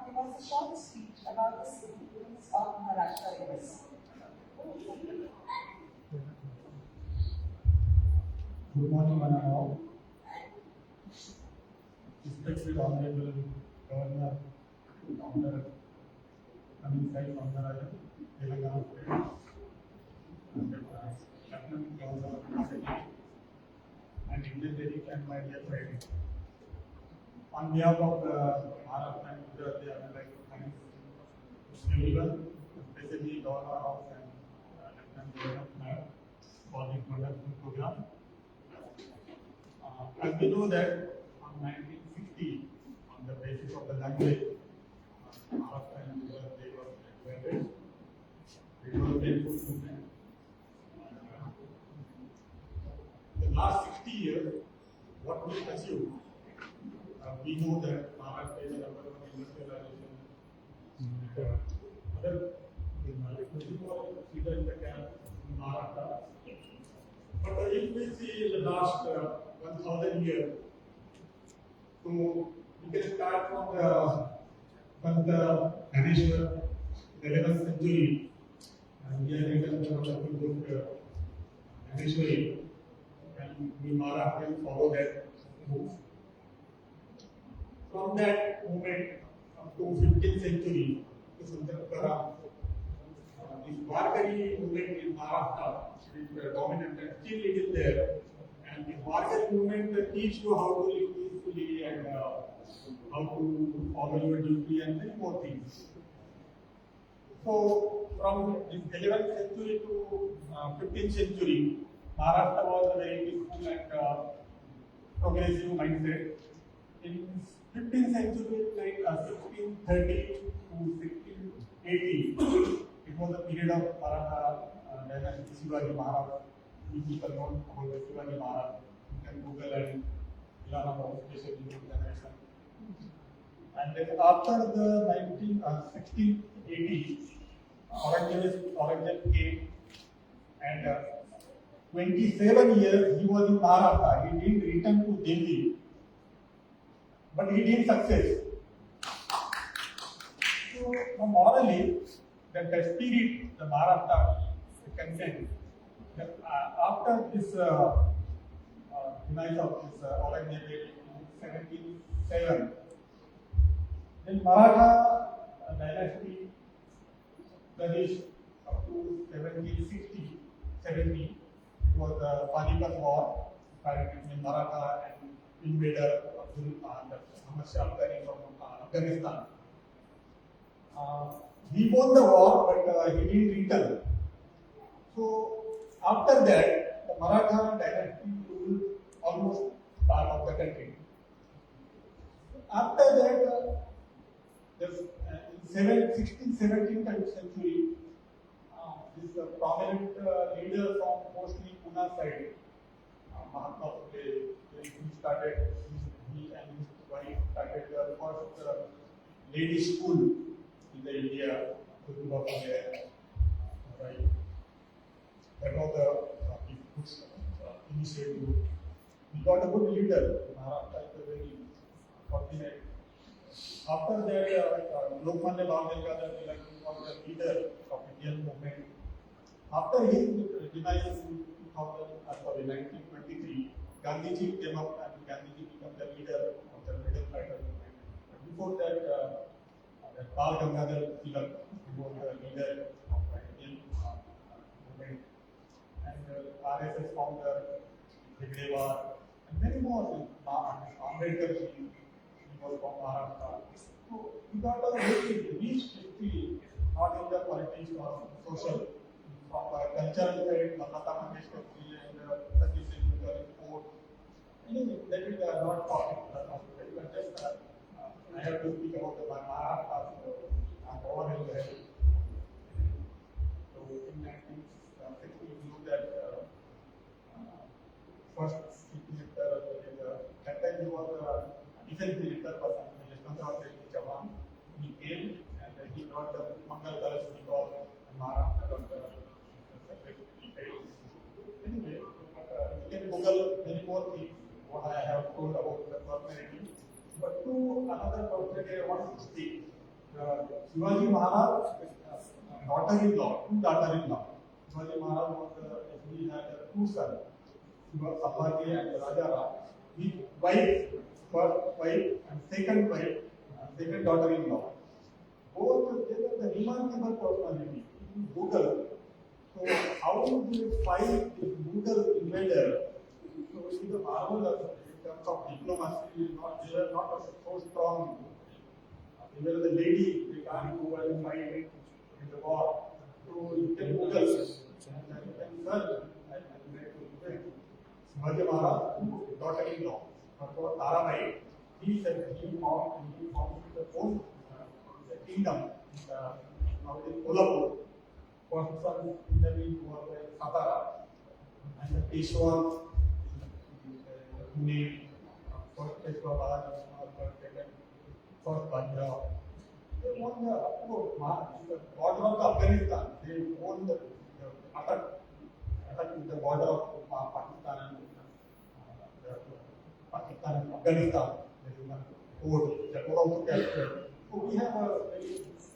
give us a short speech about the significance of Maharashtra in this. Good morning, Manao. Respected Honorable Governor, Dr. Amin Sai Soundarajan, Telangana State, Lieutenant Governor of the State, and Indian Lady and my dear friend. On behalf of the Maharashtra and Gujarat, I would like to thank everyone, especially Governor House and Lieutenant Governor for this wonderful program. As we know that on 1960, on the basis of the language, Maharashtra and Gujarat, they were separated. It was a painful movement. The last 60 years, what we achieved, we know that Maharashtra is the number one industrialization. Other in the camp in Maharashtra. But if we see the last 1,000 years, so we can start from the Dhaneshwar, in the 11th century, and we are written the wonderful book Dhaneshwari, and we Maharashtrians follow that book. From that moment up to 15th century, this Warkari movement in Maharashtra is dominant and still it is there. And the Warkari movement teach you how to live peacefully and how to follow your duty and many more things. So from this 11th century to 15th century, Maharashtra was a very peaceful and progressive mindset. In 15th century, like 1630 to 1680, it was a period of Maratha dynasty, Shivaji Maharaj. We people know about the Shivaji Maharaj. You can Google and learn about especially new generation. And then after the 1680, Aurangzeb came, and 27 years he was in Maharashtra. He didn't return to Delhi, but he didn't success. So morally, that the spirit, the Maharashtra content, after this demise of this Aurangzeb in 1707, then Maratha dynasty flourished up to 1760, 70. It was the Panipat War fight between Maratha and invader Abdul Muhammad Shah Afghani from Afghanistan. He won the war, but he didn't return. So after that, the Maratha dynasty ruled almost part of the country. After that, in 16th, 17th century, this prominent leader from mostly Pune side, Mahatma Phule, he started, he and his wife started the first ladies' school in the India, right? That was the good initiative. We got a good leader. Maharashtra is a very fortunate. After that, Lokmanya Bal Gangadhar Tilak was the leader of Indian movement. After his demise in 1923, Gandhiji came up and Gandhiji became the leader of the freedom fighter movement. But before that, Bal Gangadhar Tilak was the leader of the Indian movement. And RSS founder, Hegdewar, and many more. Ambedkar ji, he was from Maharashtra. So we got a very rich history, not in the politics or social. From cultural side, Lata Mangeshkar ji and Sachin Tendulkar report. Anyway, that is not topic, but just I have to speak about the Maharashtra and overall the So in 1960, we know that first chief minister, that time he was a defense minister person, Yashwanthaw Chavan. He came and he brought the Mangal Kalash because Maharashtra got the separate state. Anyway, you can Google many more things what I have told about the personality. But to another personality I want to speak. Shivaji Maharaj, daughter-in-law, two daughter-in-law. Shivaji Maharaj was actually had two sons, Sambhaji and Rajaram. His wife, first wife and second wife, second daughter-in-law. Both they were the remarkable personality. Mughal. So how do you fight this Mughal invader? So it is a marvelous in terms of diplomacy. They were not so strong. Even the lady, they can't go and fight in the war. So you can Google and you can search and Shivaji Maharaj, daughter-in-law, Tarabai, he said he found his own kingdom, now it is Kolhapur, first son in the name was Satara, and the Peshwa name, first Peshwa Balaji, first Bajra. They won the border of Afghanistan. They won the attack with the border of Pakistan and Afghanistan. There is one fort that was also captured. So we have a very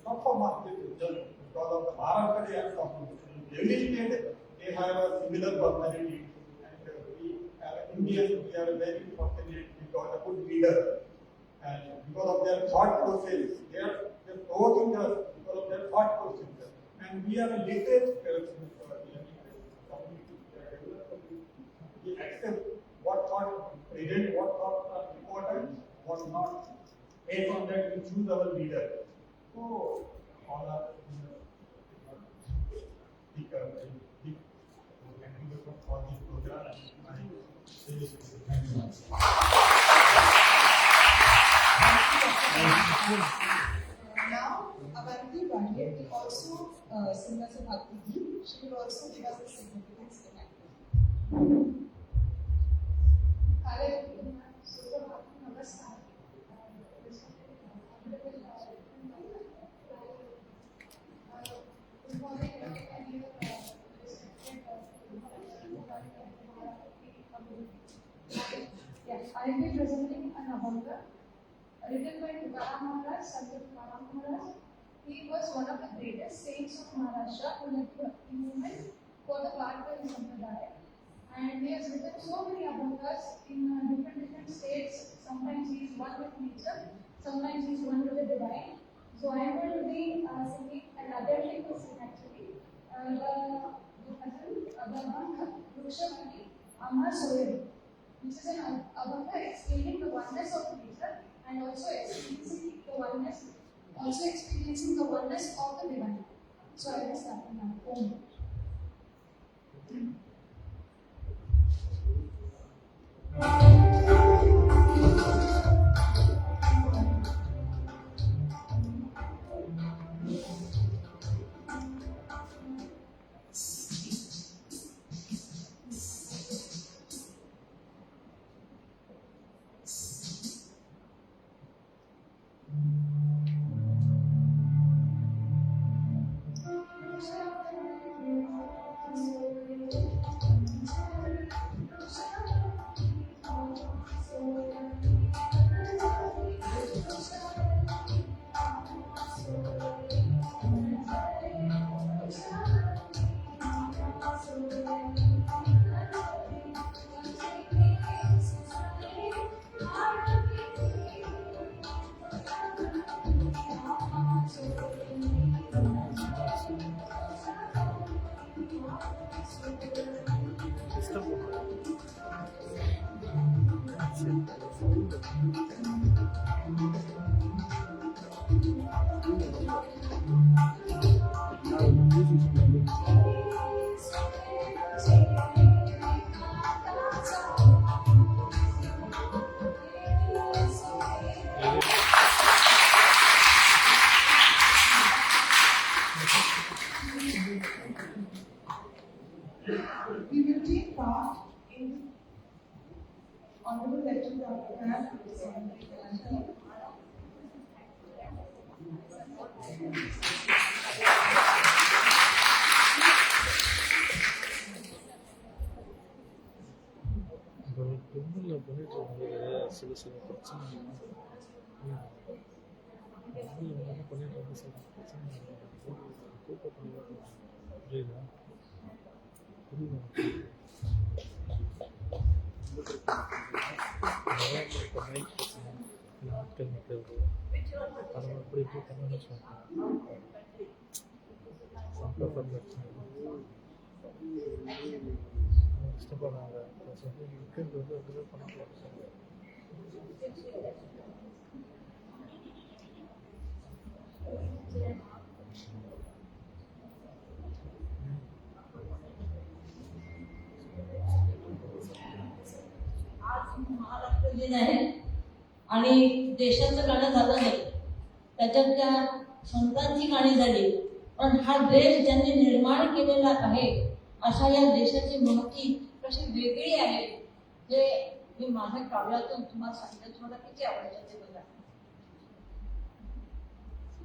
not for market just because of the Maharashtra they are talking. Every state they have a similar personality, and we are Indians. We are very fortunate. We got a good leader. And because of their thought process, they are provoking us because of their thought process. And we are a literate community. We accept what thought present, what thoughts are important, what not. Based on that, we choose our leader. So, all are big for this program. Now, Avanti Pandey will also sing us a Bhakti Geet. She will also give us a significance in acting. Hare Namaskar. Good morning, yes, I will be presenting an Abhanga written by Tukaram Maharaj, Sant Tukaram Maharaj. He was one of the greatest saints of Maharashtra who led the movement for the Varkari Sampradaya. And he has written so many Abhangas in different states. Sometimes he is one with nature, sometimes he is one with the divine. So I am going to be singing and attempting to sing actually the Abhanga Vrushamani Amma Soyam, which is an Abhanga explaining the oneness of nature and also experiencing the oneness of the divine. So I will start now. Om. We will take part in Honorable Lecture Program. என்ன பண்ணிட்டு வந்து சொல்கிறேன் பிரச்சனை தூக்க புரியுதா புரியுதா mic பிரச்சனை இல்லை ஆட்கள் நிற்கிறது அதை அப்படி இப்படி பண்ணணும்னு சொல்கிறேன் கஷ்டப்படுறாங்க சொல்லி இருக்கிறது வந்து பண்ணிக்கலாம் महाराष्ट्र दिन आहे आणि देशाचं गाणं झालं नाही त्याच्यात त्या संतांची गाणी झाली पण हा देश ज्यांनी निर्माण केलेला आहे अशा या देशाची महती कशी वेगळी आहे हे मी माझ्या काव्यातून तुम्हाला सांगितलं मला किती आवडतं ते बघा.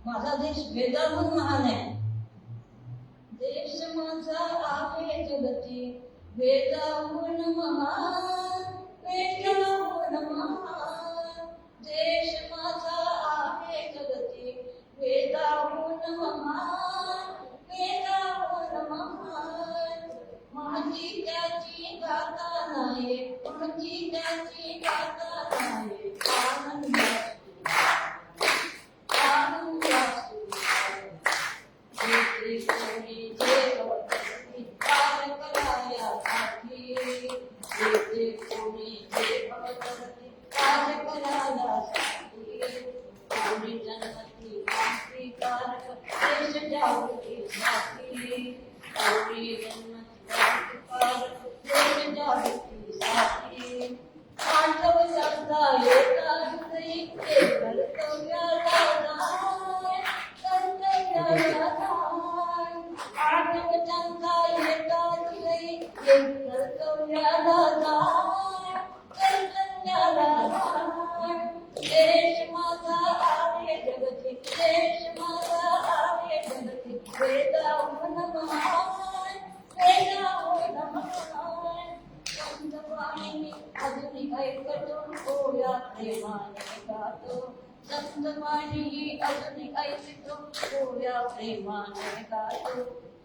माझा देश वेदाहून महान आहे देश माझा आहे जगती वेदाहून महान वेदाहून महान देश माझा आहे जगती वेदाहून महान वेदाहून महान माझी त्याची गाथा नाही माझी त्याची गाथा नाही आनंद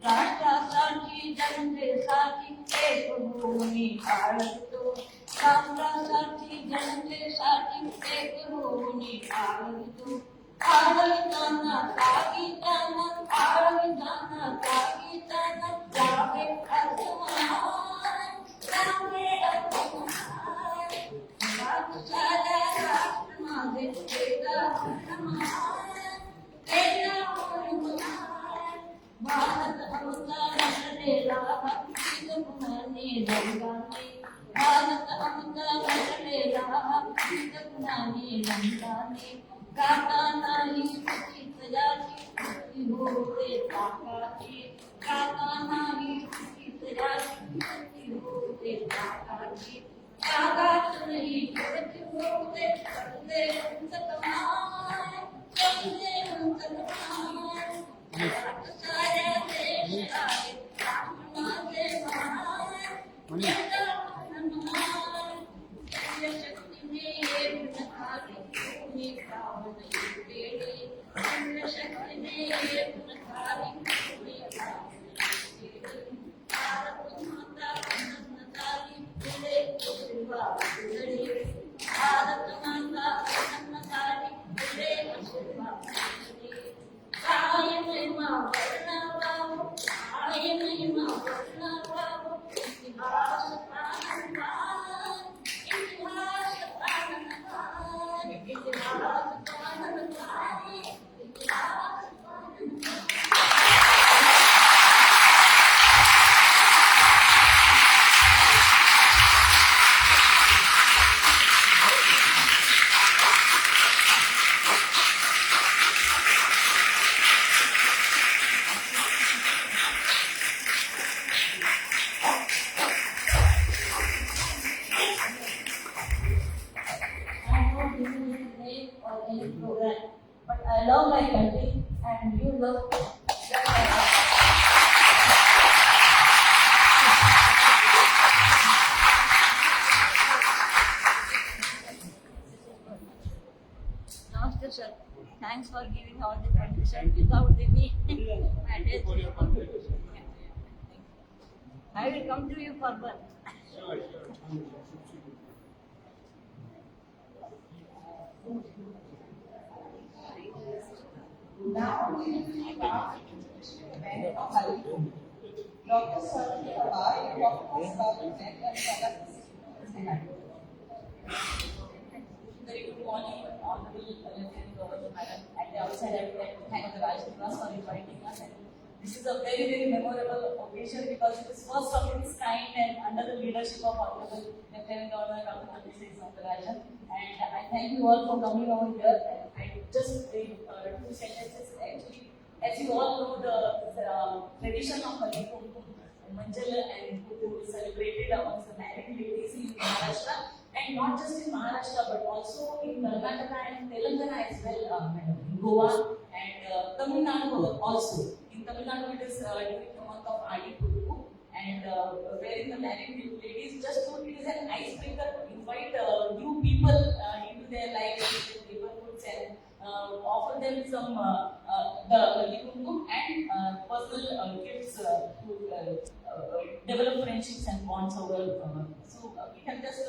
राष्ट्रासाठी जनतेसाठी एक भूमी आळतो राष्ट्रासाठी जनतेसाठी एक भूमी आळतो आळविताना कागिताना आळविताना कागिताना जावे अस्मान जावे अस्मान राष्ट्राला राष्ट्र माझे भारत अवतार घडलेला गुणाने रंगाने भारत अवतार घडलेला गुणाने रंगाने काका नाही चुकीत याची होते काकाची काका नाही चुकीत याची होते काकाची काकाच नाही होते करते उंच कमाल करते उंच कमाल साऱ्या देशाचे माझे महान शक्तीने येऊन खाली तुम्ही पावन केले शक्तीने येऊन खाली तुम्ही भारत माता अन्नधारी फुले शिवा फुलडी भारत माता अन्नधारी फुले शिवा फुलडी काय महिमा वर्णवावो काय महिमा वर्णवावो इतिहास प्राणवान इतिहास प्राणवान इतिहास प्राणवान इतिहास प्राणवान but I love my country and you love Namaste sir. Thanks for giving all without any attachment. I will come to you for one. Now we will start the event of Haldi. Dr. Sarvi Pawar will talk to us about the event and tell us the significance behind it. Very good morning, Honorable Lieutenant Governor Madam. At the outset, I would like to thank the Rajputras for inviting us. And this is a very, very memorable occasion because it is first of its kind and under the leadership of Honorable Lieutenant Governor Dr. Tamilsayi Soundarajan. And I thank you all for coming over here. And I just two sentences actually. As you all know, the tradition of Haldi Kumkum, Manjal and Kuku is celebrated amongst the married ladies in Maharashtra. And not just in Maharashtra, but also in Karnataka and Telangana as well, in Goa and Tamil Nadu also. In Tamil Nadu, it is during the month of Adi Purku, and wherein the married ladies just so it is an icebreaker to invite new people into their lives, into their neighborhoods, and offer them some the kumkum and personal gifts to develop friendships and bonds over. So we have just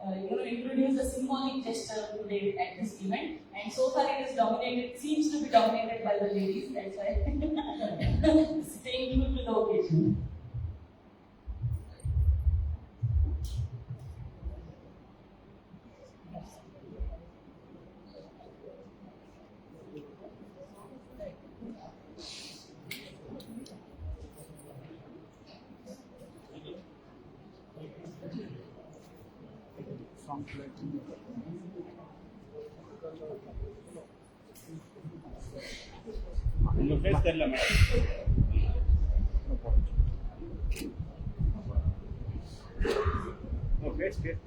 introduced a symbolic gesture today at this event, and so far it is dominated, seems to be dominated by the ladies. That's why staying true to the occasion. Face कर लिया madam face face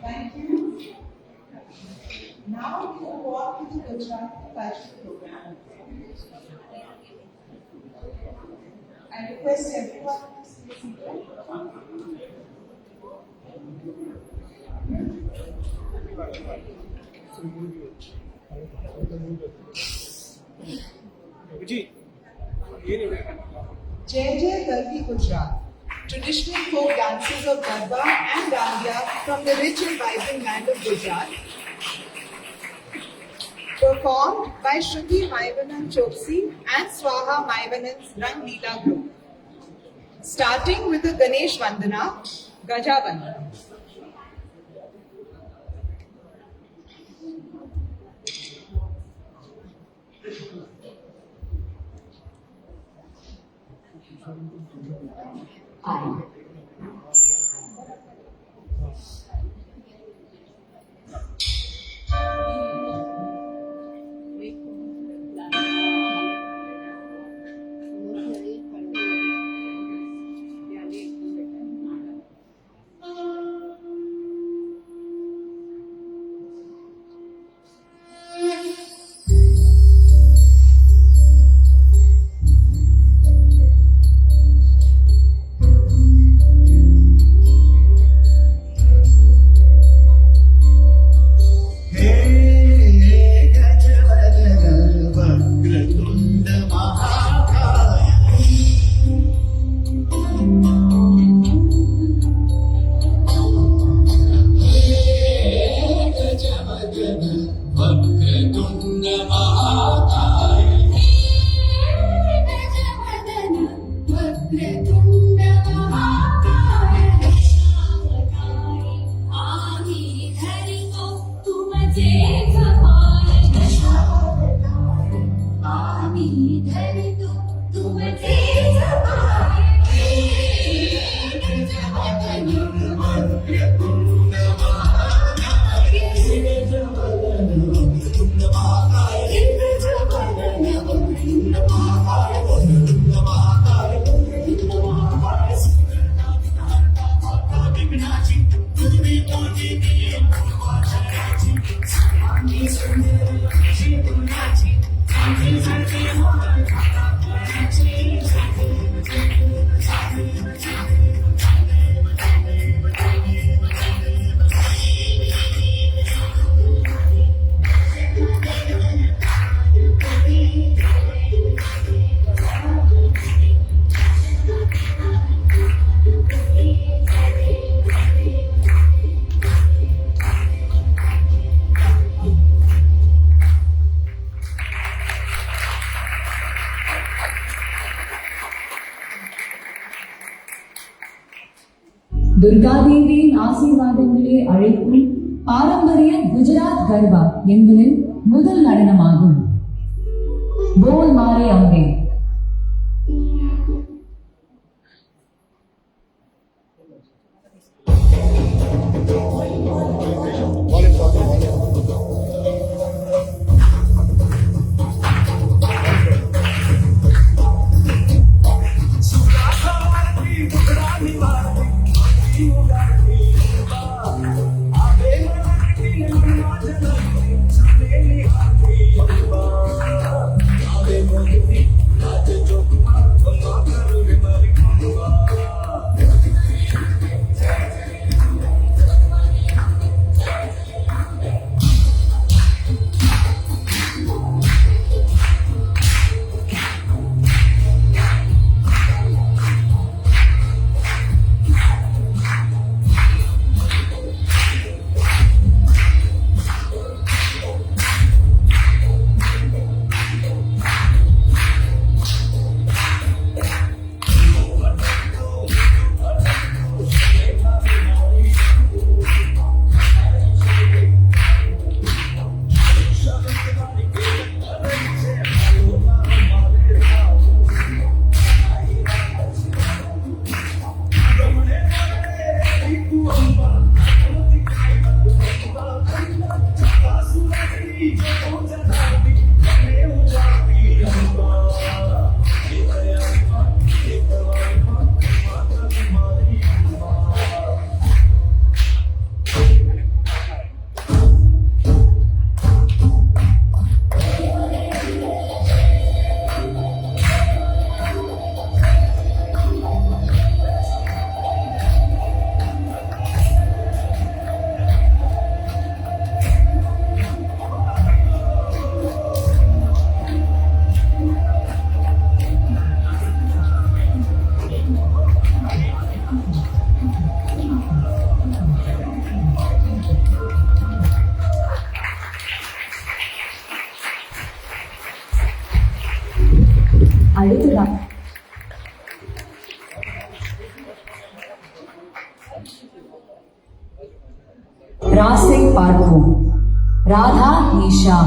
Thank you. Now we will walk into the Gujarat fashion program. I request everyone to stay seated. Jai Jai Garbi Gujarat. Traditional folk dances of Garba and Dandiya from the rich and vibrant land of Gujarat performed by Shruti Maivanan Choksi and Swaha Maivanan's Rang Leela group. Starting with the Ganesh Vandana, Gajavan. துர்காதேவியின் ஆசீர்வாதங்களே அழைக்கும் பாரம்பரிய குஜராத் கர்பா என்பதில் முதல் நடனமாகும். போல் மாரே அம்பே. அடுத்ததான் ராசை பார்ப்போம். Radha Nisha.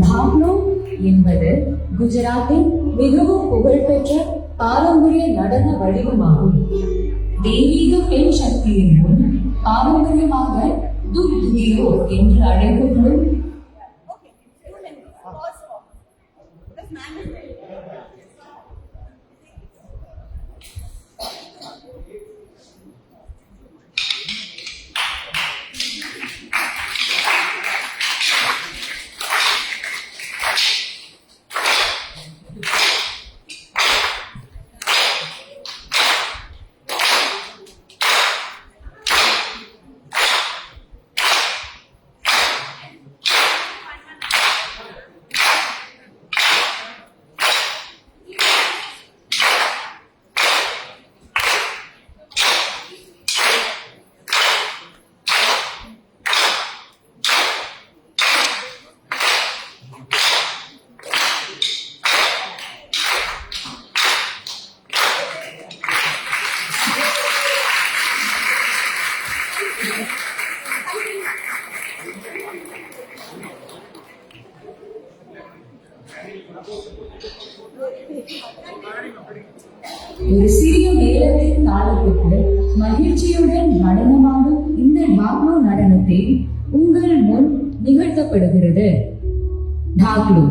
Pablo என்பது குஜராத்தின் மிகவும் புகழ்பெற்ற பாரம்பரிய நடன வடிவமாகும். தெய்வீக பெண் சக்தியின் முன் பாரம்பரியமாக துக்தியோ என்று அழைக்கப்படும் ஒரு சிறிய மேளத்தின் தாளத்துக்கு மகிழ்ச்சியுடன் நடனமாடும் இந்த டாக்லோ நடனத்தை உங்கள் முன் நிகழ்த்தப்படுகிறது. டாக்லோ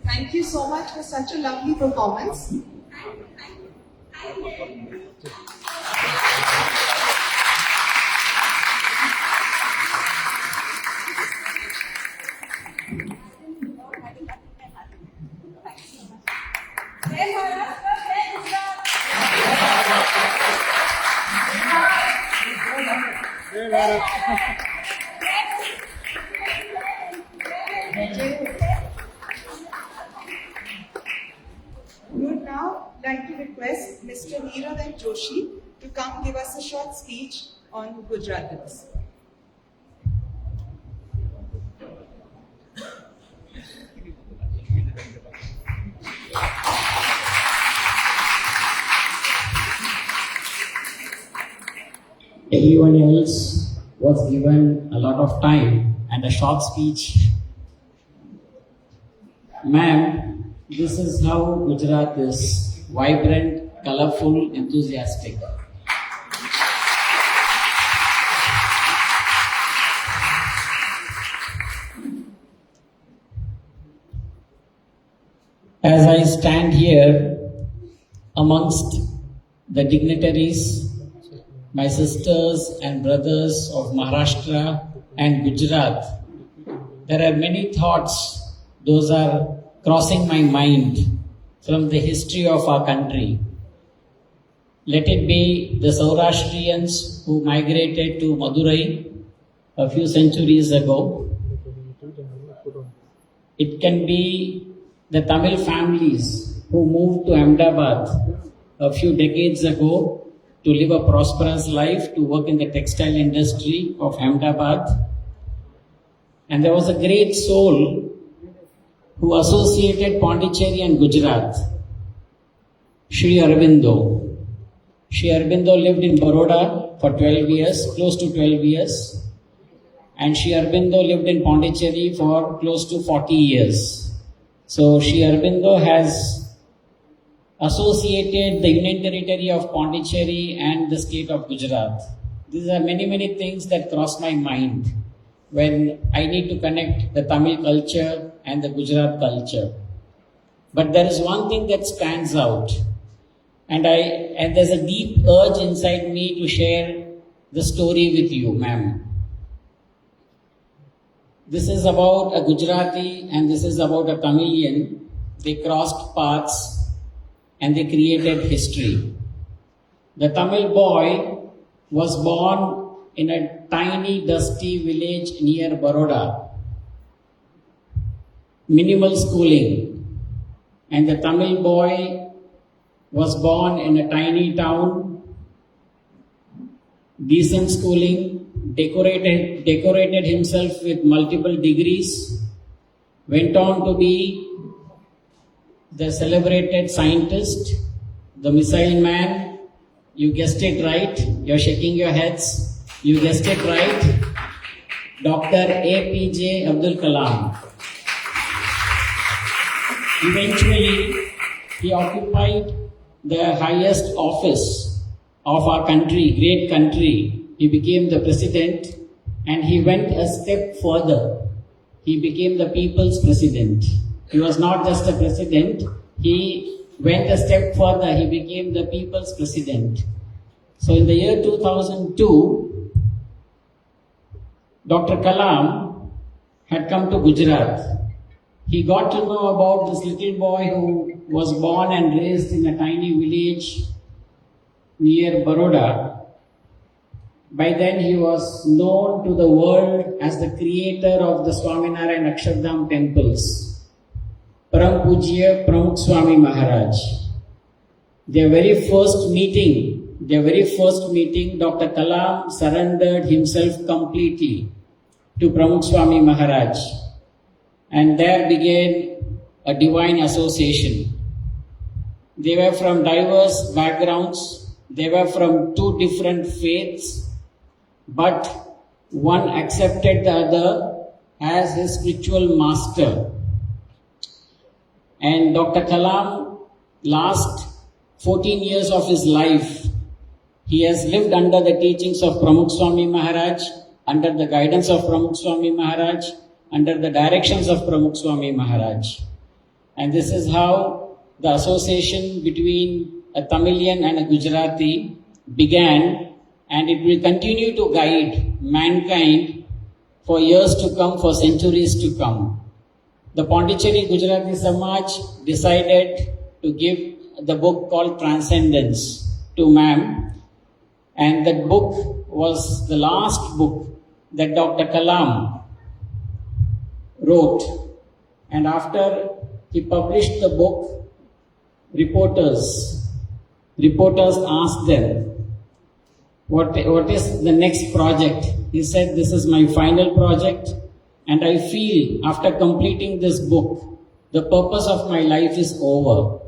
Thank you so much for such a lovely performance. We would now like to request Mr. Neerav Joshi to come give us a short speech on Gujarat Divas. Everyone else was given a lot of time and a short speech. Ma'am, this is how Gujarat is: vibrant, colorful, enthusiastic. As I stand here amongst the dignitaries, my sisters and brothers of Maharashtra and Gujarat, there are many thoughts, those are crossing my mind from the history of our country. Let it be the Saurashtrians who migrated to Madurai a few centuries ago. It can be the Tamil families who moved to Ahmedabad a few decades ago to live a prosperous life, to work in the textile industry of Ahmedabad. And there was a great soul who associated Pondicherry and Gujarat, Sri Aurobindo. Sri Aurobindo lived in Baroda for 12 years, close to 12 years. And Sri Aurobindo lived in Pondicherry for close to 40 years. So Sri Aurobindo has associated the Union Territory of Pondicherry and the state of Gujarat. These are many things that cross my mind when I need to connect the Tamil culture and the Gujarat culture. But there is one thing that stands out, and there's a deep urge inside me to share the story with you, ma'am. This is about a Gujarati and this is about a Tamilian. They crossed paths and they created history. The Tamil boy was born in a tiny, dusty village near Baroda. Minimal schooling. And the Tamil boy was born in a tiny town, decent schooling, decorated himself with multiple degrees, went on to be the celebrated scientist, the missile man. You guessed it right. You're shaking your heads. You guessed it right. Dr. APJ Abdul Kalam. Eventually, he occupied the highest office of our country, great country. He became the president, and he went a step further. He became the people's president. He was not just a president, he went a step further, he became the people's president. So in the year 2002, Dr. Kalam had come to Gujarat. He got to know about this little boy who was born and raised in a tiny village near Baroda. By then he was known to the world as the creator of the Swaminarayan Akshardham temples. Param Pujya Pramukh Swami Maharaj. Their very first meeting, Dr. Kalam surrendered himself completely to Pramukh Swami Maharaj. And there began a divine association. They were from diverse backgrounds, they were from two different faiths, but one accepted the other as his spiritual master. And Dr. Kalam, last 14 years of his life, he has lived under the teachings of Pramukh Swami Maharaj, under the guidance of Pramukh Swami Maharaj, under the directions of Pramukh Swami Maharaj. And this is how the association between a Tamilian and a Gujarati began, and it will continue to guide mankind for years to come, for centuries to come. The Pondicherry Gujarati Samaj decided to give the book called Transcendence to ma'am. and that book was the last book that Dr. Kalam wrote. And after he published the book, reporters asked them, what is the next project? He said, this is my final project, and I feel after completing this book, the purpose of my life is over.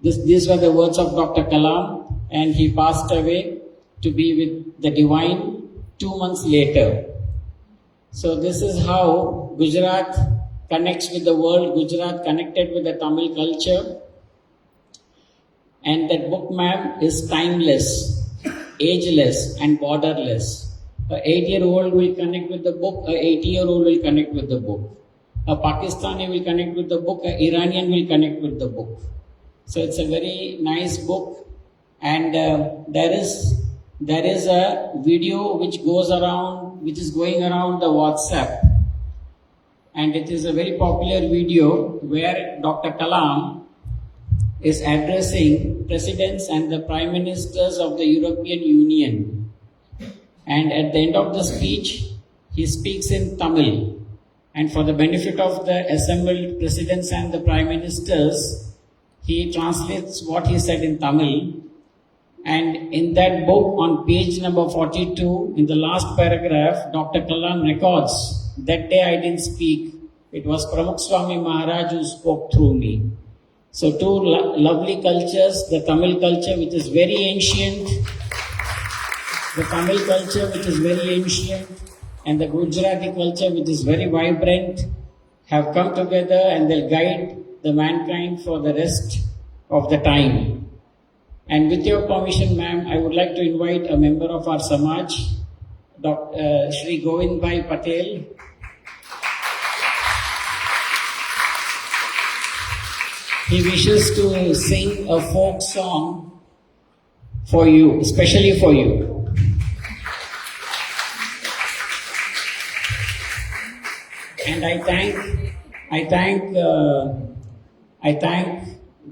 These were the words of Dr. Kalam, and he passed away to be with the divine 2 months later. So this is how Gujarat connects with the world. Gujarat connected with the Tamil culture. And that book, ma'am, is timeless, ageless and borderless. A 8-year-old will connect with the book, a 80-year-old will connect with the book. A Pakistani will connect with the book, a Iranian will connect with the book. So it's a very nice book, and there is a video which is going around the WhatsApp, and it is a very popular video where Dr. Kalam is addressing presidents and the prime ministers of the European Union. And at the end of the speech, he speaks in Tamil. And for the benefit of the assembled presidents and the prime ministers, he translates what he said in Tamil. And in that book, on page number 42, in the last paragraph, Dr. Kalam records, that day I didn't speak. It was Pramukh Swami Maharaj who spoke through me. So two lovely cultures, the Tamil culture which is very ancient, and the Gujarati culture which is very vibrant, have come together and they'll guide the mankind for the rest of the time. And with your permission, ma'am, I would like to invite a member of our Samaj, Shri Govind Bhai Patel. He wishes to sing a folk song for you, especially for you. And I thank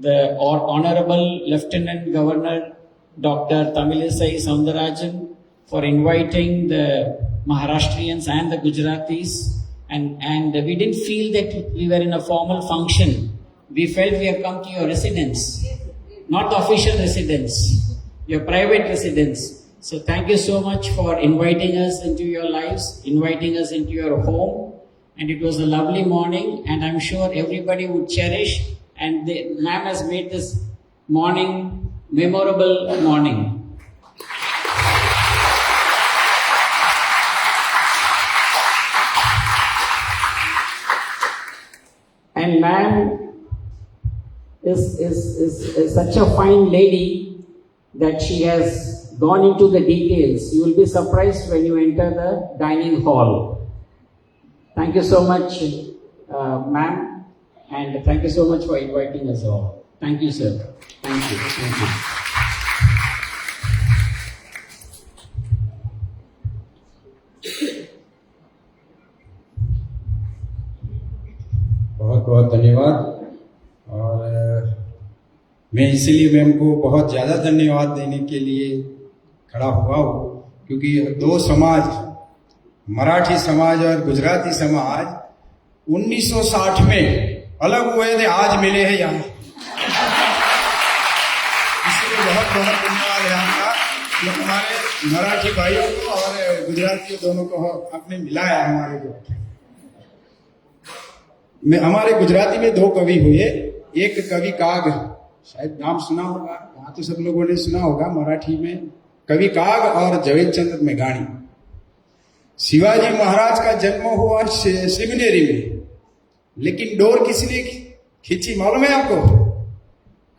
the Honorable Lieutenant Governor Dr. Tamilisai Soundarajan for inviting the Maharashtrians and the Gujaratis, and we didn't feel that we were in a formal function. We felt we have come to your residence, not the official residence, your private residence. So thank you so much for inviting us into your lives, inviting us into your home. And it was a lovely morning, and I'm sure everybody would cherish, and the ma'am has made this morning memorable morning. And ma'am is such a fine lady that she has gone into the details. You will be surprised when you enter the dining hall. Thank you so much, ma'am, and thank you so much for inviting us all. Thank you, sir. Thank you. Thank you. बहुत बहुत धन्यवाद। और मैं इसीलिए ma'am को बहुत ज़्यादा धन्यवाद देने के लिए खड़ा हुआ हूँ, क्योंकि दो समाज, मराठी समाज और गुजराती समाज 1960 में अलग हुए थे, आज मिले हैं यहाँ। इसलिए बहुत बहुत धन्यवाद है आपका कि हमारे मराठी भाइयों को और गुजराती दोनों को आपने मिलाया हमारे को। हमारे गुजराती में दो कवि हुए, एक कवि काग, शायद नाम सुना होगा, यहाँ तो सब लोगों ने सुना होगा, मराठी में कवि काग और झवेरचंद मेघाणी। शिवाजी महाराज का जन्म हुआ सिमनेरी में, लेकिन डोर किसने खींची मालूम है आपको?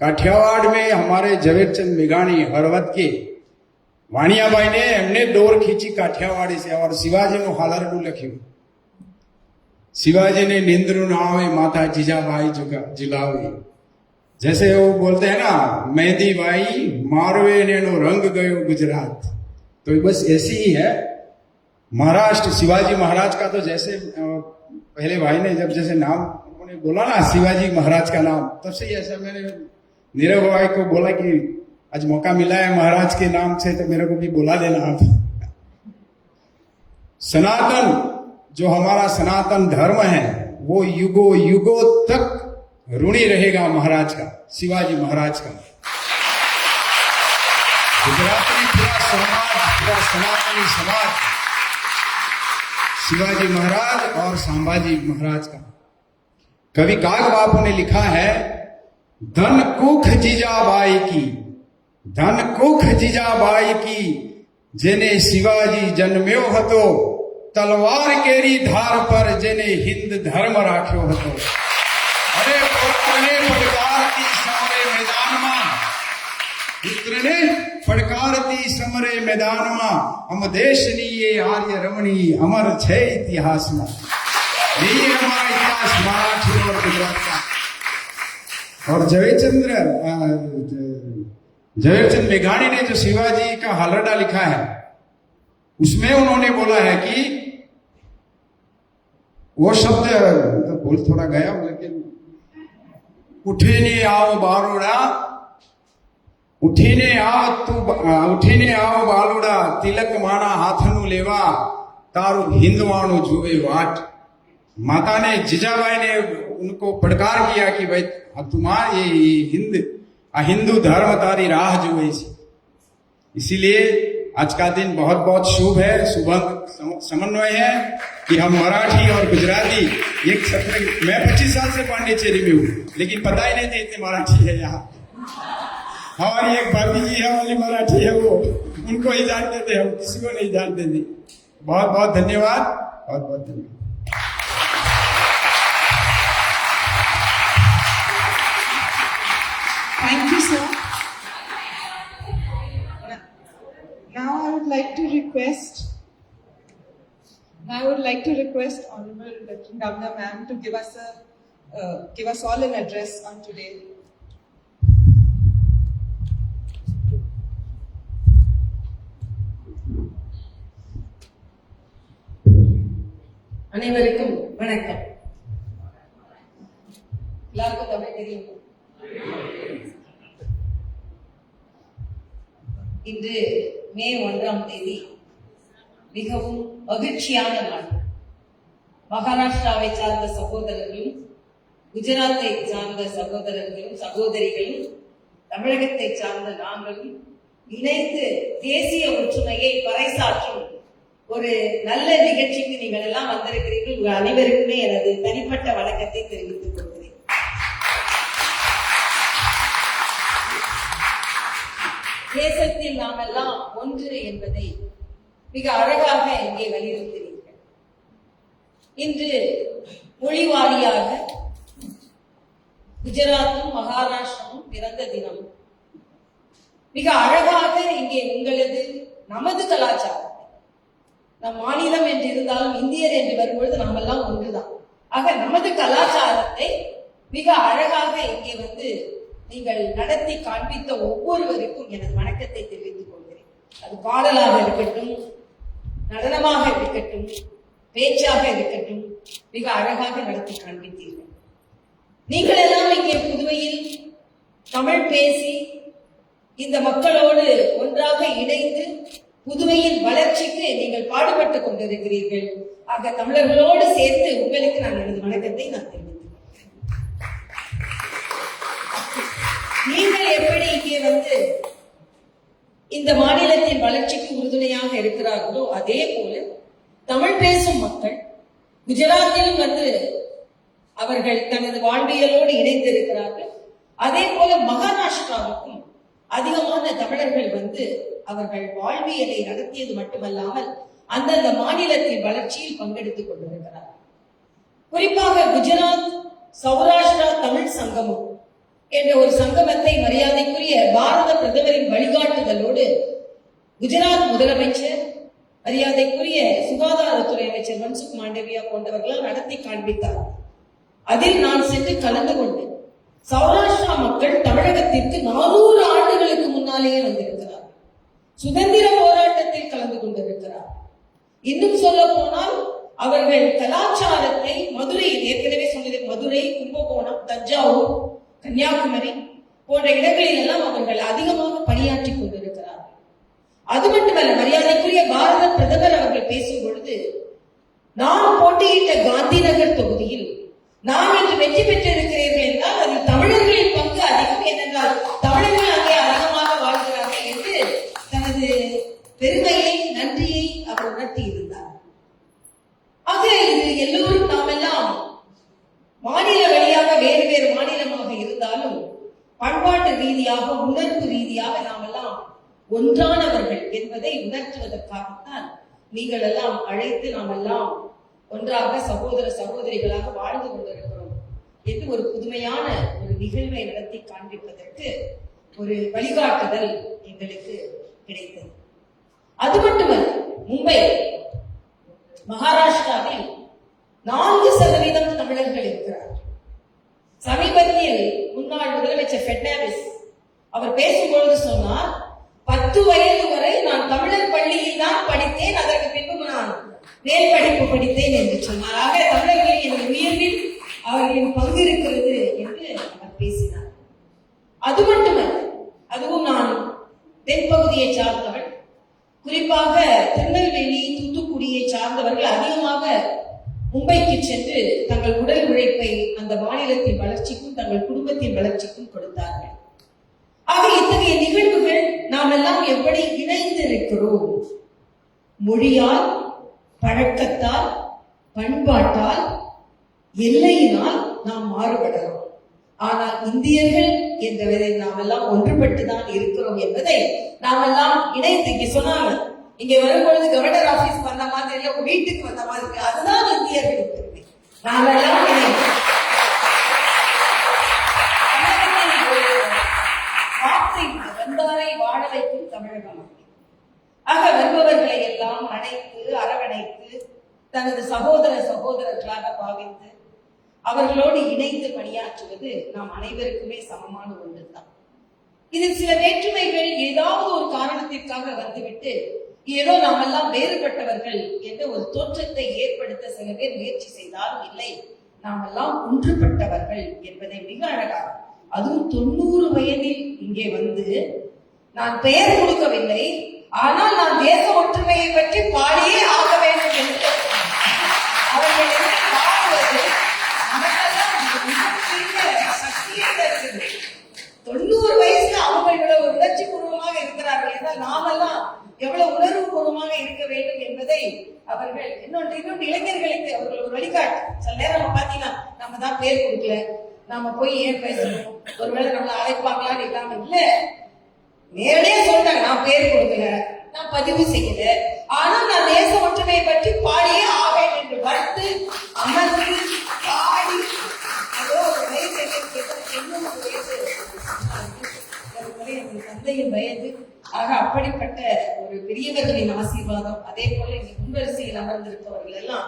काठियावाड़ में हमारे झवेरचंद मेघाणी हरवद के वाणियाबाई ने एमने डोर खींची काठियावाड़ी से, और शिवाजी ने हालरडू लख्यू। शिवाजी ने निंद्रु नावे माता जीजाबाई झुलावी। जैसे वो बोलते हैं ना, मेहंदी बाई मारवे ने नो रंग गयो गुजरात, तो बस ऐसी ही है महाराष्ट्र। शिवाजी महाराज का तो जैसे पहले भाई ने जब जैसे नाम उन्होंने बोला ना शिवाजी महाराज का नाम, तब से ऐसा मैंने नीरव भाई को बोला कि आज मौका मिला है महाराज के नाम से तो मेरे को भी बुला देना आप। सनातन, जो हमारा सनातन धर्म है वो युगों युगों तक ऋणी रहेगा महाराज का, शिवाजी महाराज का। गुजराती पूरा समाज, पूरा सनातनी समाज शिवाजी महाराज और संभाजी महाराज का। कवि काग बापू ने लिखा है, धन कुख जीजाबाई की, धन कुख जीजाबाई की, जेने शिवाजी जन्म्यो हतो, तलवार केरी धार पर जेने हिंद धर्म राख्यो हतो। अरे पुत्रने फटकारती समरे मैदान में, पुत्रने फटकारती समरे मैदान में, हम देशनी ये आर्य रमणी अमर छे इतिहास में। यही हमारा इतिहास मराठी और गुजरात का। और झवेरचंद मेघाणी ने जो शिवाजी का हालरडा लिखा है उसमें उन्होंने बोला है कि वो शब्द तो बोल थोड़ा गया लेकिन, उठीने आओ बारोड़ा, उठीने आओ बालोड़ा, तिलक माना हाथनु लेवा, तारू हिंदवाणु जुए वाट। माता ने, जीजाबाई ने उनको फटकार किया कि भाई तुम्हारा ये हिंदू धर्म तारी राह जुए। इसीलिए आज का दिन बहुत बहुत शुभ है, शुभ समन्वय है कि हम मराठी और गुजराती एक सत्र। मैं 25 साल से पांडिचेरी में हूँ लेकिन पता ही नहीं थे इतने मराठी है यहाँ। हमारी एक भाभी जी है वाली मराठी है, वो उनको ही जानते थे, हम किसी को नहीं जानते थे। बहुत बहुत धन्यवाद, बहुत बहुत धन्यवाद। Thank you, sir. Now I would like to request Honorable Lieutenant Governor Ma'am to give us all an address on today. அனைவருக்கும் வணக்கம். எல்லாருக்கும் தமிழ் தெரியும். இன்று மே 1ஆம் தேதி மிகவும் மகிழ்ச்சியான நாள். மகாராஷ்டிராவை சார்ந்த சகோதரர்களும், குஜராத்தை சார்ந்த சகோதரர்களும் சகோதரிகளும், தமிழகத்தை சார்ந்த நாங்களும் இணைந்து தேசிய ஒற்றுமையை பறைசாற்றும் ஒரு நல்ல நிகழ்ச்சிக்கு நீங்கள் எல்லாம் வந்திருக்கிறீர்கள். உங்கள் அனைவருக்குமே எனது தனிப்பட்ட வணக்கத்தை தெரிவித்துக் கொள்கிறேன். தேசத்தில் நாம் எல்லாம் ஒன்று என்பதை மிக அழகாக இங்கே வலியுறுத்தினீர்கள். இன்று மொழிவாரியாக குஜராத்தும் மகாராஷ்டிரமும் பிறந்த தினம். மிக அழகாக இங்கே உங்களது நமது கலாச்சாரம், நம் மாநிலம் என்று இருந்தாலும் இந்தியர் என்று வரும்பொழுது நாம் எல்லாம் ஒன்றுதான். ஆக நமது கலாச்சாரத்தை மிக அழகாக இங்கே வந்து நீங்கள் நடத்தி காண்பித்த ஒவ்வொருவருக்கும் எனது வணக்கத்தை தெரிவித்துக் கொள்கிறேன். அது பாடலாக இருக்கட்டும், நடனமாக இருக்கட்டும், பேச்சாக இருக்கட்டும், மிக அழகாக நடத்தி காண்பித்தீர்கள். நீங்கள் எல்லாம் இங்கே புதுவையில் தமிழ் பேசி இந்த மக்களோடு ஒன்றாக இணைந்து புதுவையின் வளர்ச்சிக்கு நீங்கள் பாடுபட்டுக் கொண்டிருக்கிறீர்கள். ஆக தமிழர்களோடு சேர்த்து உங்களுக்கு நான் எனது வணக்கத்தை நான் தெரிவித்துக் நீங்கள் எப்படி இங்கே வந்து இந்த மாநிலத்தின் வளர்ச்சிக்கு உறுதுணையாக இருக்கிறார்களோ அதே போல தமிழ் பேசும் மக்கள் குஜராத்திலும் வந்து அவர்கள் தனது வாழ்வியலோடு இணைந்திருக்கிறார்கள். அதே போல மகாராஷ்டிராவுக்கும் அதிகமான தமிழர்கள் வந்து அவர்கள் வாழ்வியலை நடத்தியது மட்டுமல்லாமல் அந்தந்த மாநிலத்தின் வளர்ச்சியில் பங்கெடுத்துக் கொண்டிருக்கிறார். குறிப்பாக குஜராத் சௌராஷ்டிரா தமிழ் சங்கமம் என்ற ஒரு சங்கமத்தை மரியாதைக்குரிய பாரத பிரதமரின் வழிகாட்டுதலோடு குஜராத் முதலமைச்சர், மரியாதைக்குரிய சுகாதாரத்துறை அமைச்சர் மன்சுக் மாண்டவியா போன்றவர்களால் நடத்தி காண்பித்தார். அதில் நான் சென்று கலந்து கொண்டேன். சௌராஷ்டிரா மக்கள் தமிழகத்திற்கு 400 ஆண்டுகளுக்கு முன்னாலேயே வந்திருக்கிறார். சுதந்திர போராட்டத்தில் கலந்து கொண்டிருக்கிறார். இன்னும் சொல்ல போனால் அவர்கள் கலாச்சாரத்தை மதுரையில், ஏற்கனவே சொன்னது மதுரை, கும்பகோணம், தஞ்சாவூர், கன்னியாகுமரி போன்ற இடங்களில் எல்லாம் அவர்கள் அதிகமாக பணியாற்றி அது மட்டுமல்ல, மரியாதைக்குரிய பாரத பிரதமர் அவர்கள் பேசும் பொழுது, நான் போட்டியிட்ட காந்தி நகர் தொகுதியில் நான் இன்று வெற்றி பெற்றிருக்கிறீர்கள் என்றால் அதில் தமிழர்களின் பங்கு அதிகம், ஏனென்றால் தமிழர்கள் அங்கே அதிகமாக வாழ்கிறார்கள் என்று தனது பெருமையை, நன்றியை அவர் உணர்த்தி இருந்தார். ஆக இது எல்லோரும் நாமெல்லாம் மாநில வழியாக வேறு வேறு மாநிலமாக இருந்தாலும் பண்பாட்டு ரீதியாக, உணர்வு ரீதியாக நாமெல்லாம் ஒன்றானவர்கள் என்பதை உணர்த்துவதற்காகத்தான் நீங்கள் எல்லாம் அழைத்து நாமெல்லாம் ஒன்றாக சகோதர சகோதரிகளாக வாழ்ந்து கொண்டிருக்கிறோம் என்று ஒரு புதுமையான ஒரு நிகழ்வை நடத்தி காண்பிப்பதற்கு ஒரு வழிகாட்டுதல் எங்களுக்கு கிடைத்தது. அது மட்டுமல்ல, மும்பை மகாராஷ்டிராவில் 4% தமிழர்கள் இருக்கிறார். சமீபத்தில் முன்னாள் முதலமைச்சர் ஃபெட்னாவிஸ் அவர் பேசும்பொழுது சொன்னார், 10 வயது வரை நான் தமிழர் பள்ளியில் தான் படித்தேன், அதற்கு பின்பு நான் மேல் படிப்பு படித்தேன் என்று சொன்னார். ஆக தமிழர்களின் என்ற உயர்வில் அவர்களின் பங்கு இருக்கிறது என்று அவர் பேசினார். அது மட்டுமல்ல, அதுவும் நான் தென்பகுதியை சார்ந்தவள், குறிப்பாக திருநெல்வேலி, தூத்துக்குடியை சார்ந்தவர்கள் அதிகமாக மும்பைக்கு சென்று தங்கள் உடல் உழைப்பை அந்த மாநிலத்தின் வளர்ச்சிக்கும் தங்கள் குடும்பத்தின் வளர்ச்சிக்கும் கொடுத்தார்கள். ஆக இத்தகைய நிகழ்வுகள் நாம் எல்லாம் எப்படி இணைந்திருக்கிறோம்? மொழியால், பழக்கத்தால், பண்பாட்டால், எல்லையினால் நாம் மாறுபடலாம். ஆனால் இந்தியர்கள் என்றவரை நாம் எல்லாம் ஒன்றுபட்டுதான் இருக்கிறோம் என்பதை நாம் எல்லாம் இணைந்து, இங்க சொன்னாங்க, இங்க வரும்பொழுது கவர்னர் ஆபீஸ் வந்த மாதிரி இல்ல, வீட்டுக்கு வந்த மாதிரி, அதுதான் இந்தியர்கள் பெருமை. நாம் எல்லாம் வந்தாரை வாழ வைக்கும் தமிழகம். ஆக வருபவர்களை எல்லாம் அழைத்து அரவணைத்து தனது சகோதர சகோதரர்களாக பாவித்து அவர்களோடு இணைந்து பணியாற்றுவது நாம் அனைவருக்குமே சமமான ஒன்றுதான். இதில் சில வேற்றுமைகள் ஏதாவது ஒரு காரணத்திற்காக வந்துவிட்டு ஏதோ நாம் எல்லாம் வேறுபட்டவர்கள் என்ற ஒரு தோற்றத்தை ஏற்படுத்த சில பேர் முயற்சி செய்தாலும் இல்லை, நாம் எல்லாம் ஒன்றுபட்டவர்கள் என்பதை மிக அழகாக, அதுவும் 90 வயதில் இங்கே வந்து நான் பெயர் கொடுக்கவில்லை, ஆனால் நான் தேச ஒற்றுமையை பற்றி பாடியே ஆக வேண்டும் என்று அவர்கள் பாடுவது நமக்கெல்லாம் மிகப்பெரிய சக்தியை தருகிறது. 90 வயசுல அவங்க இவ்வளவு உணர்ச்சி பூர்வமாக இருக்கிறார்கள் என்றால் நாமெல்லாம் எவ்வளவு உணர்வு பூர்வமாக இருக்க வேண்டும் என்பதை அவர்கள் இன்னொன்று இளைஞர்களுக்கு அவர்கள் ஒரு வழிகாட்டு. சில நேரம் நம்ம பாத்தீங்கன்னா நம்ம தான் பேர் கொடுக்கல, நாம போய் ஏன் பேசணும், ஒருவேளை நம்மளை அழைப்பாங்களான்னு இல்லாம இல்ல, நேரடியா சொல்றாங்க, நான் பேர் கொடுக்கல, நான் பதிவு செய்யல, ஆனா நான் தேச ஒற்றுமையை பற்றி பாடியே ஆவேன் என்று வளர்த்து அமர்ந்து பாடி அதோ ஒரு வயசு இன்னும் ஒரு வயசு தந்தையின் வயது. ஆக அப்படிப்பட்ட ஒரு பெரியவர்களின் ஆசீர்வாதம், அதே போல முன்வரிசையில் அமர்ந்திருப்பவர்கள் எல்லாம்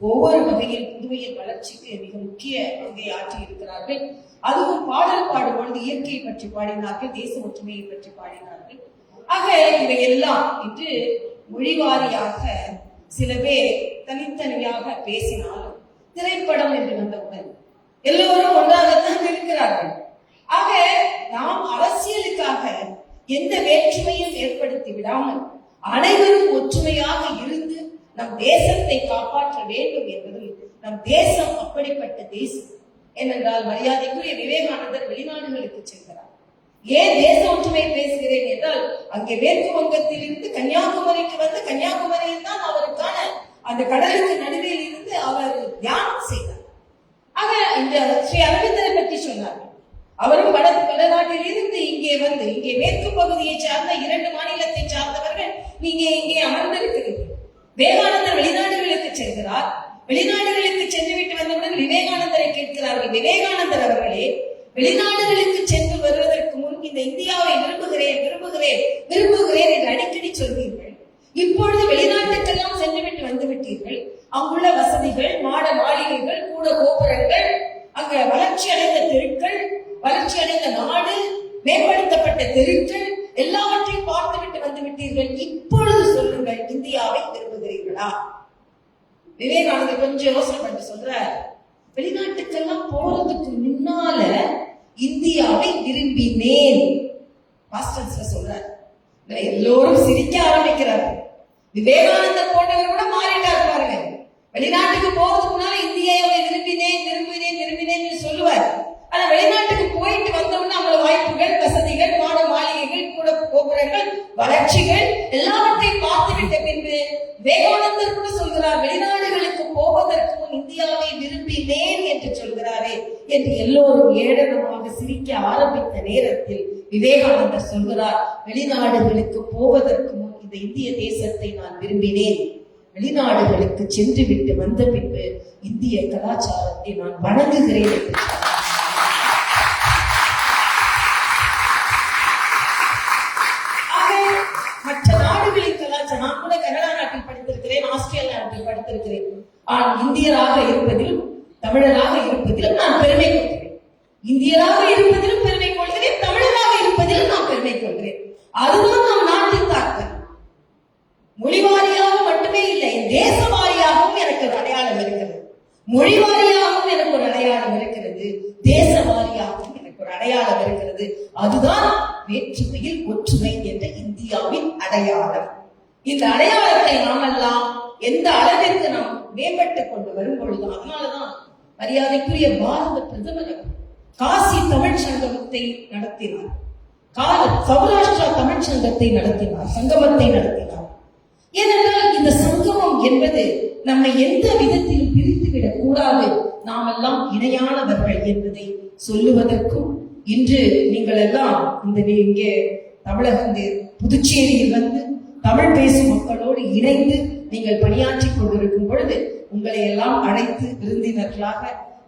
ஒவ்வொரு வகையில் புதுவையின் வளர்ச்சிக்கு மிக முக்கிய பங்கை ஆற்றி இருக்கிறார்கள். அதுவும் பாடல் பாடும் பொழுது இயற்கையை பற்றி பாடினார்கள், தேச ஒற்றுமையை பற்றி பாடினார்கள். ஆக இவையெல்லாம் இன்று மொழிவாரியாக சில பேர் தனித்தனியாக பேசினாலும் திரைப்படம் என்று வந்தவுடன் எல்லோரும் ஒன்றாகத்தான் இருக்கிறார்கள். ஆக நாம் அரசியலுக்காக எந்த வேற்றுமையும் ஏற்படுத்தி விடாமல் அனைவரும் ஒற்றுமையாக இருந்து நம் தேசத்தை காப்பாற்ற வேண்டும் என்பது நம் தேசம் அப்படிப்பட்ட தேசம். ஏனென்றால் மரியாதைக்குரிய விவேகானந்தர் வெளிநாடுகளுக்கு செல்கிறார். ஏன் தேச ஒற்றுமை பேசுகிறேன் என்றால், அங்கே மேற்கு வங்கத்தில் இருந்து கன்னியாகுமரிக்கு வந்து கன்னியாகுமரியில் தான் அவருக்கான அந்த கடலுக்கு நடுவில் இருந்து அவர் தியானம் செய்தார். ஆக இந்த ஸ்ரீ அரவிந்தரை பற்றி சொன்னார்கள். அவரும் வடநாட்டில் இருந்து இங்கே வந்து இங்கே மேற்கு பகுதியை சார்ந்த 2 மாநிலத்தை சார்ந்தவர்கள் நீங்க இங்கே அமர்ந்திருக்கிறீர்கள். விவேகானந்தர் வெளிநாடுகளுக்கு செல்கிறார். வெளிநாடுகளுக்கு சென்று விட்டு வந்தவுடன் விவேகானந்தரை கேட்கிறார்கள், விவேகானந்தர் அவர்களே, வெளிநாடுகளுக்கு சென்று வருவதற்கு முன் இந்த இந்தியாவை விரும்புகிறேன் விரும்புகிறேன் விரும்புகிறேன் என்று அடிக்கடி சொல்வீர்கள். இப்பொழுது வெளிநாட்டுக்கெல்லாம் சென்று விட்டு வந்து விட்டீர்கள். அங்குள்ள வசதிகள், மாட மாளிகைகள், கூட கோபுரங்கள், அங்க வளர்ச்சி அடைந்த தெருக்கள், வளர்ச்சி அடைந்த நாடு, மேம்படுத்தப்பட்ட தெருக்கள் எல்லாவற்றையும் பார்த்துவிட்டு வந்து விட்டீர்கள். இப்பொழுது சொல்லுங்கள், இந்தியாவை விரும்புகிறீர்களா? விவேகானந்தர் கொஞ்சம் யோசனை பண்ணி சொல்ற, வெளிநாட்டுக்கெல்லாம் போறதுக்கு முன்னால இந்தியாவை விரும்பினேன் சொல்ற. எல்லோரும் சிரிக்க ஆரம்பிக்கிறார்கள். விவேகானந்தர் போன்றவர் கூட மாறிட்டார் பாருங்க. வெளிநாட்டுக்கு போறதுக்கு முன்னால இந்தியாவை விரும்பினேன் சொல்லுவார். ஆனா வெளிநாட்டுக்கு போயிட்டு வந்தோம்னா அவங்களோட வாய்ப்புகள், வசதிகள், மாட மாளிகைகள், கூட கோபுரங்கள், வளர்ச்சிகள் எல்லாவற்றையும் பார்த்துவிட்ட பின்பு விவேகானந்தர் கூட சொல்கிறார், வெளிநாடுகளுக்கு போவதற்கு முன் இந்தியாவை விரும்பினேன் என்று சொல்கிறாரே என்று எல்லோரும் ஏளனமாக சிரிக்க ஆரம்பித்த நேரத்தில் விவேகானந்தர் சொல்கிறார், வெளிநாடுகளுக்கு போவதற்கு முன் இந்த இந்திய தேசத்தை நான் விரும்பினேன். வெளிநாடுகளுக்கு சென்று விட்டு வந்த பின்பு இந்திய கலாச்சாரத்தை நான் வணங்குகிறேன் என்று மற்ற நாடுகளின் கலாச்சாரம், நான் கூட கனடா நாட்டில் படித்திருக்கிறேன், ஆஸ்திரேலியா நாட்டில் படித்திருக்கிறேன். ஆனால் இந்தியராக இருப்பதிலும் தமிழராக இருப்பதிலும் நான் பெருமை கொள்கிறேன். இந்தியராக இருப்பதிலும் பெருமை கொள்கிறேன், தமிழராக இருப்பதிலும் நான் பெருமை கொள்கிறேன். அதுதான் நம் நாட்டின் தாக்கம். மொழிவாரியாக மட்டுமே இல்லை, தேச வாரியாகவும் எனக்கு ஒரு அடையாளம் இருக்கிறது. மொழி வாரியாகவும் எனக்கு ஒரு அடையாளம் இருக்கிறது, தேச வாரியாகவும் எனக்கு ஒரு அடையாளம் இருக்கிறது. அதுதான் வேற்றுமையில் ஒற்றுமை என்ற இந்தியாவின் அடையாளம். இந்த அடையாளத்தை நாமெல்லாம் எந்த அளவிற்கு நாம் மேம்பட்டுக் கொண்டு வரும் பொழுது, அதனாலதான் மரியாதைக்குரிய பாரத பிரதமர் காசி தமிழ் சங்கமத்தை நடத்தினார், சௌராஷ்டிரா தமிழ் சங்கத்தை நடத்தினார், சங்கமத்தை நடத்தினார். ஏனென்றால் இந்த சங்கமம் என்பது நம்மை எந்த விதத்திலும் பிரித்துவிடக் கூடாது, நாமெல்லாம் இணையானவர்கள் என்பதை சொல்லுவதற்கும், இன்று நீங்கள் எல்லாம் இங்கே தமிழகத்தில் புதுச்சேரியில் வந்து தமிழ் பேசும் மக்களோடு இணைந்து நீங்கள் பணியாற்றி கொண்டிருக்கும் பொழுது உங்களை எல்லாம் அழைத்து விருந்தினர்களாக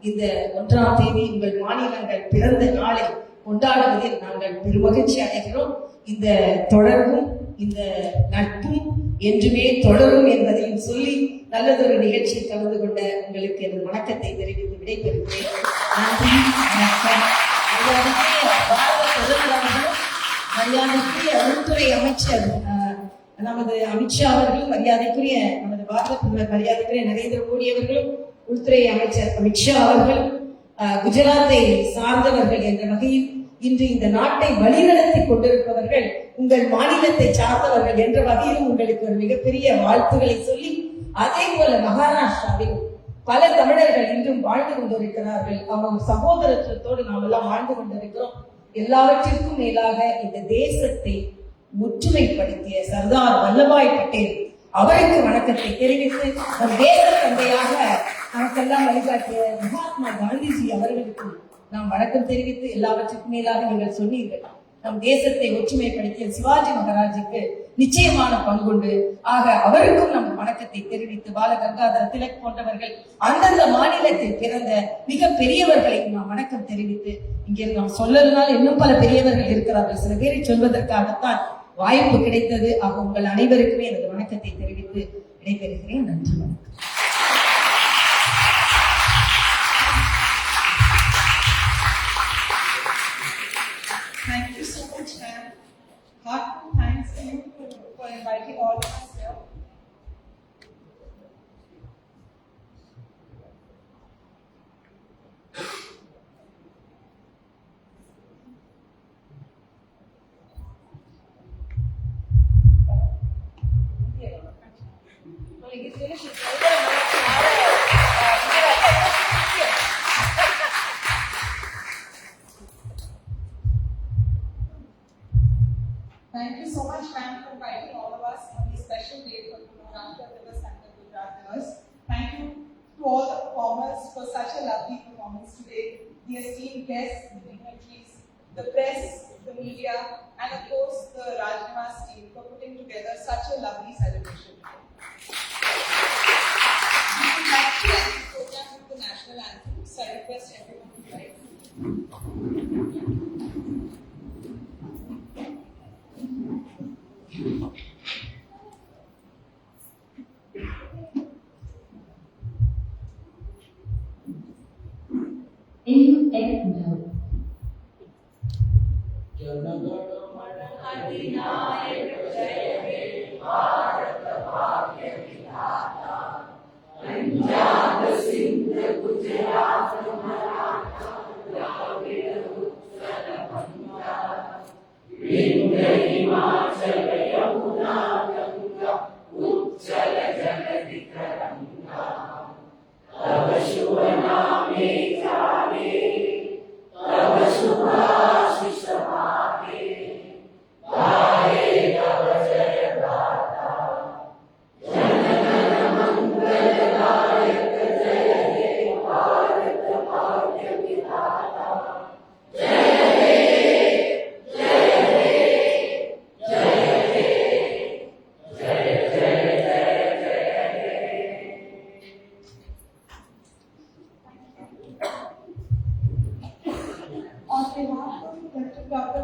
இந்த 1ஆம் தேதி உங்கள் மாநிலங்கள் பிறந்த நாளை கொண்டாடுவதில் நாங்கள் பெருமகிழ்ச்சி அடைகிறோம். இந்த தொடர்பும் இந்த நட்பும் என்றுமே தொடரும் என்பதையும் சொல்லி நல்லதொரு நிகழ்ச்சியில் கலந்து கொண்ட உங்களுக்கு எனது வணக்கத்தை தெரிவித்து விடைபெறுகிறேன். நன்றி, வணக்கம். பாரத பிரதமர் அவர்களும் மரியாதைக்குரிய உள்துறை அமைச்சர் நமது அமித்ஷா அவர்களும், மரியாதைக்குரிய நமது பாரத பிரதமர் மரியாதைக்குரிய நரேந்திர மோடி அவர்களும், உள்துறை அமைச்சர் அமித்ஷா அவர்கள் குஜராத்தை சார்ந்தவர்கள் என்ற வகையில் இன்று இந்த நாட்டை வழிநடத்தி கொண்டிருப்பவர்கள் உங்கள் மாநிலத்தை சார்ந்தவர்கள் என்ற வகையிலும் உங்களுக்கு ஒரு மிகப்பெரிய வாழ்த்துக்களை சொல்லி, அதே போல மகாராஷ்டிராவில் பல தமிழர்கள் இன்றும் வாழ்ந்து கொண்டிருக்கிறார்கள். அவங்க சகோதரத்துவத்தோடு நாம் எல்லாம் வாழ்ந்து கொண்டிருக்கிறோம். எல்லாவற்றிற்கும் மேலாக இந்த தேசத்தை ஒற்றுமைப்படுத்திய சர்தார் வல்லபாய் பட்டேல் அவருக்கு வணக்கத்தை தெரிவித்து, நம் தேச தந்தையாக நமக்கெல்லாம் வழிகாட்டிய மகாத்மா காந்திஜி அவர்களுக்கு நாம் வணக்கம் தெரிவித்து, எல்லாவற்றுக்கும் மேலாக நீங்கள் சொன்னீர்கள் நம் தேசத்தை ஒற்றுமைப்படுத்திய சிவாஜி மகாராஜுக்கு நிச்சயமான பங்குண்டு. ஆக அவருக்கும் நம் வணக்கத்தை தெரிவித்து, பால கங்காதர திலக் போன்றவர்கள் அந்தந்த மாநிலத்தில் பிறந்த மிக பெரியவர்களை நாம் வணக்கம் தெரிவித்து, இங்கே நாம் சொல்லலாம் இன்னும் பல பெரியவர்கள் இருக்கிறார்கள், சில பேரை சொல்வதற்காகத்தான் வாய்ப்பு கிடைத்தது. ஆக உங்கள் அனைவருக்குமே எனது வணக்கத்தை தெரிவித்து விடைபெறுகிறேன். நன்றி, வணக்கம். Thank you so much, ma'am. Heartfelt thanks to you for inviting all of us here. Thank you so much, ma'am, for inviting all of us on this special day for Navratri Divas and the Gujarat Divas. Thank you to all the performers for such a lovely performance today, the esteemed guests, the dignitaries, the press, the media, and of course the Rajnivas team for putting together such a lovely celebration. We would like to end the program with the national anthem, so I request everyone to rise. In Ekno. Himalaya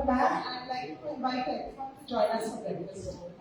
ma'am, I'd like to invite everyone to join us for breakfast.